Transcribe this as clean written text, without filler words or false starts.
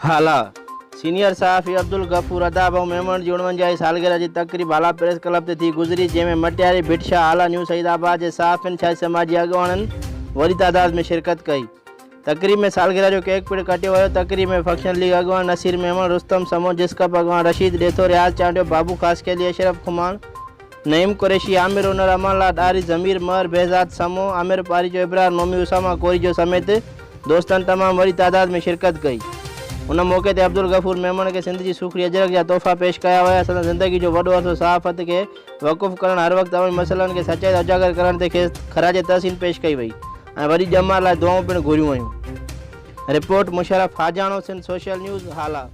हाला सीनियर सहाफ़ी अब्दुल गफूर अदाब और मेमण जी 49 सालगिरह की तकरीब हाला प्रेस क्लब से थी गुजरी, जैमें मटियारी भिटशा हाला न्यू सईदाबाद के सहाफ़िन छा समाजी अगवानन वरी तादाद में शिरकत कई। तकरीब में सालगिरह जो केक पिण कटियो वो। तकरीब में फंक्शन लीग अगवान नसीर मेमण, रुस्तम समो, जिसकप अगवान रशीद डेथो, रियाज चांडियो, बाबू खासकेली, अशरफ खुमान, नईम कुरैशी, आमिर उनर, अमनला डारी, जमीर मर, बेहजाद समो, आमिर पारीजो, इब्रार मोमी, उसामा कोरीजो समेत दोस्तन तमाम वरी तादाद में शिरकत कई। उन मौके ते अब्दुल गफूर मेमण के सिंध की सुखड़ी अजरक जा तोहफ़ा पेश कया हुआ। असां ज़िंदगी जो वॾो अरसो सहाफ़त के वक़ुफ़ करण, हर वक्त अवल मसइलनि के सचाई उजागर करण ते ख़राज तहसीन पेश कई वई ऐं वरी ॼमा लाइ दुआऊं पिणु घुरियूं वयूं। रिपोर्ट मुशर्रफ हाजाणो, सिंध सोशल न्यूज़, हाला।